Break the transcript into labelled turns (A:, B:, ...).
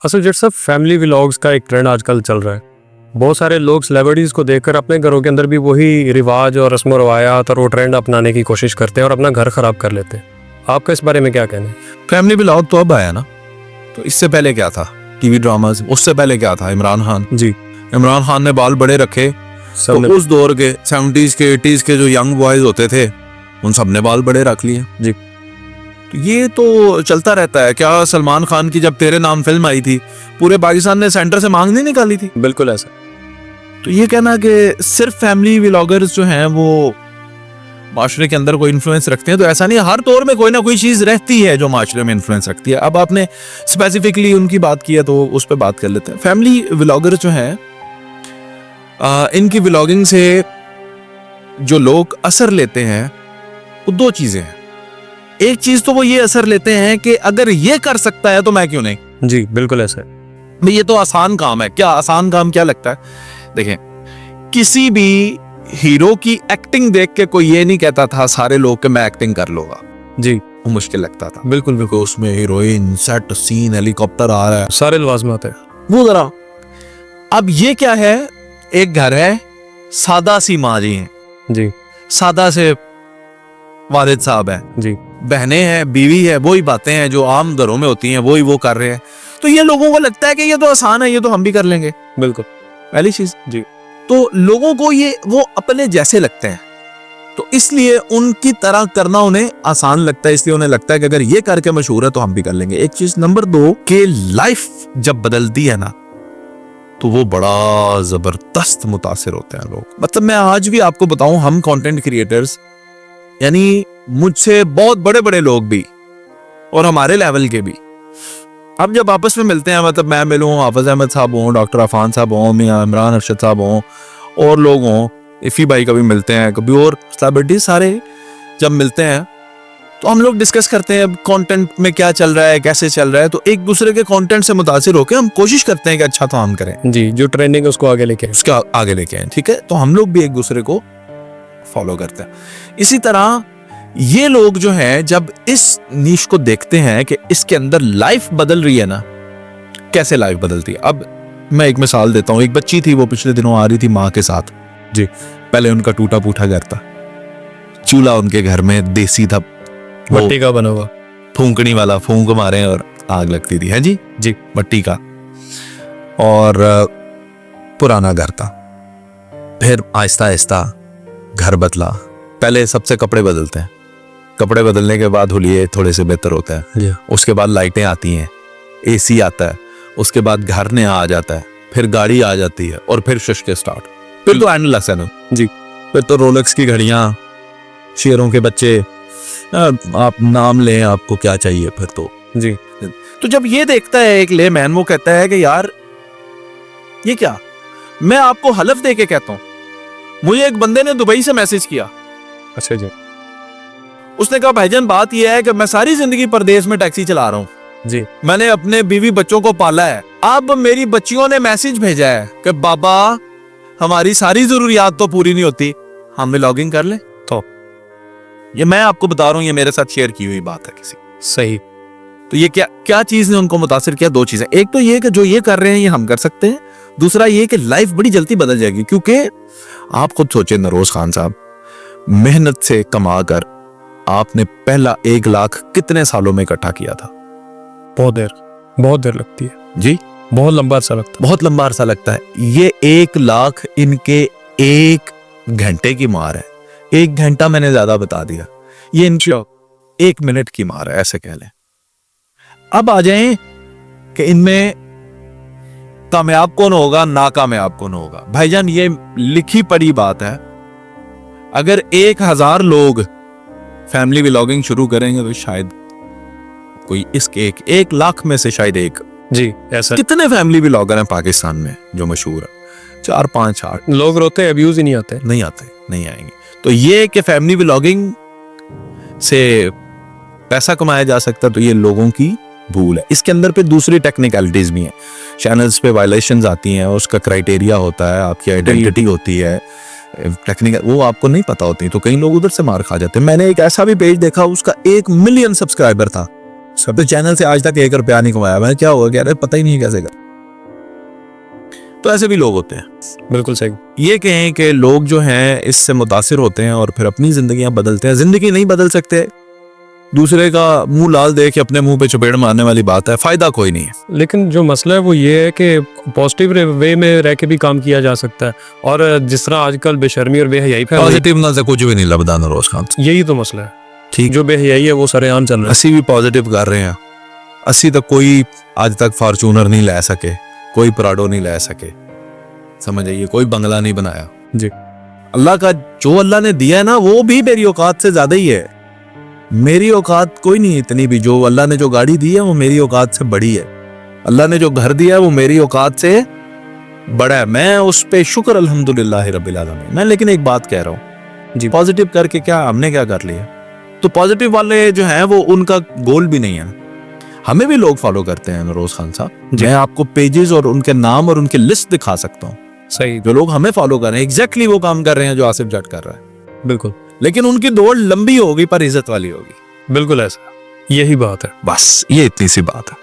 A: असल जेट साहब, family vlogs का एक ट्रेंड आजकल चल रहा है। बहुत सारे लोग सेलिब्रिटीज़ को देखकर अपने घरों के अंदर भी वही रिवाज और रस्म रवायात और वो ट्रेंड अपनाने की कोशिश करते हैं और अपना घर खराब कर लेते हैं। आपका इस बारे में क्या कहना है?
B: फैमिली व्लॉग तो अब आया ना, तो इससे पहले क्या था? TV dramas. उससे पहले क्या था? इमरान खान।
A: जी,
B: इमरान खान ने बाल बड़े रखे,
A: सबने
B: तो उस दौर के 70s के 80s के जो यंग बॉयज होते थे उन सब ने बाल बड़े रख लिए।
A: जी।
B: तो ये तो चलता रहता है। क्या सलमान खान की जब तेरे नाम फिल्म आई थी, पूरे पाकिस्तान ने सेंटर से मांग नहीं निकाली थी?
A: बिल्कुल ऐसा।
B: तो ये कहना कि सिर्फ फैमिली व्लॉगर्स जो हैं वो माशरे के अंदर कोई इन्फ्लुएंस रखते हैं, तो ऐसा नहीं है। हर दौर में कोई ना कोई चीज रहती है जो माशरे में इन्फ्लुएंस रखती है। अब आपने स्पेसिफिकली उनकी बात की है तो उस पर बात कर लेते हैं। फैमिली व्लॉगर्स जो हैं, इनकी व्लॉगिंग से जो लोग असर लेते हैं वो दो चीजें हैं। एक चीज तो वो ये असर लेते हैं कि अगर ये कर सकता है तो मैं क्यों नहीं।
A: जी, बिल्कुल ऐसा है।
B: भाई ये तो आसान काम है। क्या आसान काम क्या लगता है? देखें, किसी भी हीरो की एक्टिंग देख के कोई ये नहीं कहता था सारे लोग कि मैं एक्टिंग कर लूंगा।
A: जी,
B: वो मुश्किल लगता था।
A: बिल्कुल बिल्कुल।
B: उसमें हीरोइन, सेट, सीन, हेलीकॉप्टर आ रहा है,
A: सारे लवाजमात है।
B: वो जरा। अब ये क्या है? एक घर है, सादा सी माँ जी हैं,
A: जी
B: सादा से वालिद साहब है,
A: जी,
B: बहनें हैं, बीवी है, वही बातें हैं जो आम घरों में होती हैं, वही वो कर रहे हैं। तो ये लोगों को लगता है कि ये तो आसान है, ये तो हम भी कर लेंगे।
A: बिल्कुल।
B: पहली चीज।
A: जी।
B: तो लोगों को ये वो अपने जैसे लगते हैं, तो इसलिए उनकी तरह करना उन्हें आसान लगता है। इसलिए उन्हें लगता है कि अगर ये करके मशहूर है तो हम भी कर लेंगे। एक चीज। नंबर दो, कि लाइफ जब बदलती है ना तो वो बड़ा जबरदस्त मुतासिर होते हैं लोग। मतलब मैं आज भी आपको बताऊं, हम कंटेंट क्रिएटर्स, यानी मुझसे बहुत बड़े बड़े लोग भी और हमारे लेवल के भी, हम जब आपस में मिलते हैं, मतलब मैं मिलूं, हाफिज अहमद साहब हों, डॉक्टर अफान साहब हों, मियां इमरान अरशद साहब हों, और लोग हों, इफ़ी भाई कभी मिलते हैं, कभी और सेलिब्रिटीज, सारे जब मिलते हैं तो हम लोग डिस्कस करते हैं अब कंटेंट में क्या चल रहा है, कैसे चल रहा है। तो एक दूसरे के कंटेंट से मुतासिर होकर हम कोशिश करते हैं कि अच्छा तो हम करें।
A: जी, जो ट्रेंडिंग है उसको आगे लेके आए।
B: उसका आगे लेके आए, ठीक है। तो हम लोग भी एक दूसरे को फॉलो करते हैं। इसी तरह ये लोग जो हैं, जब इस नीश को देखते हैं कि इसके अंदर लाइफ बदल रही है ना, कैसे लाइफ बदलती है। अब मैं एक मिसाल देता हूँ। एक बच्ची थी, वो पिछले दिनों आ रही थी माँ के साथ।
A: जी।
B: पहले उनका टूटा फूटा घर था, चूल्हा उनके घर में देसी था,
A: मट्टी का बना हुआ,
B: फूंकनी वाला, फूंक मारे और आग लगती थी, है जी जी, मट्टी का, और पुराना घर था। फिर आहिस्ता आहिस्ता घर बदला। पहले सबसे कपड़े बदलते हैं, कपड़े बदलने के बाद हुलिये थोड़े से बेहतर होता है, उसके बाद लाइटें आती हैं, एसी आता है, उसके बाद घर नया आ जाता है, फिर गाड़ी आ जाती है, और फिर शिफ्ट स्टार्ट। फिर तो एंडलेस है ना जी। फिर तो रोलेक्स की घड़ियां, शेरों के बच्चे, आप नाम लें, आपको क्या चाहिए फिर तो
A: जी।
B: तो जब ये देखता है एक लेमैन, वो कहता है कि यार ये क्या। मैं आपको हलफ दे के कहता हूं, मुझे एक बंदे ने दुबई से मैसेज किया।
A: अच्छा जी।
B: उसने कहा भाईजान बात यह है कि मैं सारी जिंदगी परदेश में टैक्सी चला रहा हूं
A: जी,
B: मैंने अपने बीवी बच्चों को पाला है। अब मेरी बच्चियों ने मैसेज भेजा है कि बाबा हमारी सारी जरूरियात तो पूरी नहीं होती, हम व्लॉगिंग कर ले। तो ये मैं आपको बता रहा हूं, ये मेरे साथ शेयर की हुई बात है किसी।
A: सही।
B: तो ये क्या क्या चीज ने उनको मुतासिर किया? दो चीजें। एक तो ये कि जो ये कर रहे हैं ये हम कर सकते हैं। दूसरा ये कि लाइफ बड़ी जल्दी बदल जाएगी। क्योंकि आप खुद सोचे, नरोज खान साहब, मेहनत से कमा कर आपने पहला 1 लाख कितने सालों में इकट्ठा किया था?
A: बहुत देर लगती है
B: जी,
A: बहुत लंबा अरसा लगता है।
B: बहुत लंबा अरसा लगता है। ये 1 लाख इनके 1 घंटे की मार है। 1 घंटा मैंने ज्यादा बता दिया, ये इनकी 1 मिनट की मार है, ऐसे कह लें। अब आ जाएं कि इनमें कामयाब कौन होगा, नाकामयाब कौन होगा। भाईजान ये लिखी पड़ी बात है। अगर 1000 लोग फैमिली व्लॉगिंग शुरू करेंगे तो शायद कोई इसके 1 लाख में से शायद एक।
A: जी, ऐसा।
B: कितने फैमिली व्लॉगर हैं पाकिस्तान में जो मशहूर है? 4, 5, 8
A: लोग रोते हैं, अब्यूज ही नहीं आते।
B: नहीं आते, नहीं आएंगे। तो ये कि फैमिली व्लॉगिंग से पैसा कमाया जा सकता, तो ये लोगों की भूल है। इसके अंदर पे दूसरी टेक्निकलिटीज भी हैं। चैनल्स पे वायलेशंस आती हैं, उसका क्राइटेरिया होता है, आपकी आइडेंटिटी होती है, टेक्निकल, वो आपको नहीं पता होती। तो कई लोग उधर से मार खा जाते हैं। मैंने एक ऐसा भी पेज देखा, उसका 1 मिलियन सब्सक्राइबर था, सब तो चैनल से आज तक 1 रुपया नहीं कमाया, मैं क्या होगा, कह रहे पता ही नहीं है कैसे कर। तो ऐसे भी लोग होते हैं।
A: बिल्कुल सही।
B: ये कहें कि लोग जो हैं इससे मुतासिर होते हैं और फिर अपनी जिंदगियां बदलते हैं। जिंदगी नहीं बदल सकते, दूसरे का मुंह लाल देख के अपने मुंह पे चपेड़ मारने वाली बात है, फायदा कोई नहीं है।
A: लेकिन जो मसला है वो ये है कि पॉजिटिव वे में रह के भी काम किया जा सकता है, और जिस तरह आजकल बेशर्मी और बेहयाई फैल रही है,
B: पॉजिटिव ना से कुछ भी नहीं लभदा नरोज खान।
A: यही तो मसला है।
B: ठीक,
A: जो बेहयाई है वो सरेआम चल रहा है।
B: असी भी पॉजिटिव कर रहे हैं, असी तक कोई आज तक फॉर्चूनर नहीं ले सके, कोई प्राडो नहीं ले सके, समझ आइए, कोई बंगला नहीं बनाया
A: जी।
B: अल्लाह का जो अल्लाह ने दिया है ना, वो भी मेरी औकात से ज्यादा ही है। मेरी औकात कोई नहीं इतनी भी, जो अल्लाह ने जो गाड़ी दी है वो मेरी औकात से बड़ी है। अल्लाह ने जो घर दिया है वो मेरी औकात से बड़ा है। मैं उस पे शुक्र अल्हम्दुलिल्लाह रब्बिल आलमीन। मैं लेकिन एक बात कह रहा हूँ
A: जी।
B: पॉजिटिव करके क्या हमने क्या कर लिया? तो पॉजिटिव वाले जो हैं वो उनका गोल भी नहीं है। हमें भी लोग फॉलो करते हैं नरोज खान साहब, मैं आपको पेजेस और उनके नाम और उनके लिस्ट दिखा सकता हूँ।
A: सही।
B: जो लोग हमें फॉलो कर रहे हैं एग्जैक्टली वो काम कर रहे हैं जो आसिफ जट कर रहा है।
A: बिल्कुल।
B: लेकिन उनकी दौड़ लंबी होगी पर इज्जत वाली होगी।
A: बिल्कुल ऐसा, यही बात है।
B: बस ये इतनी सी बात है।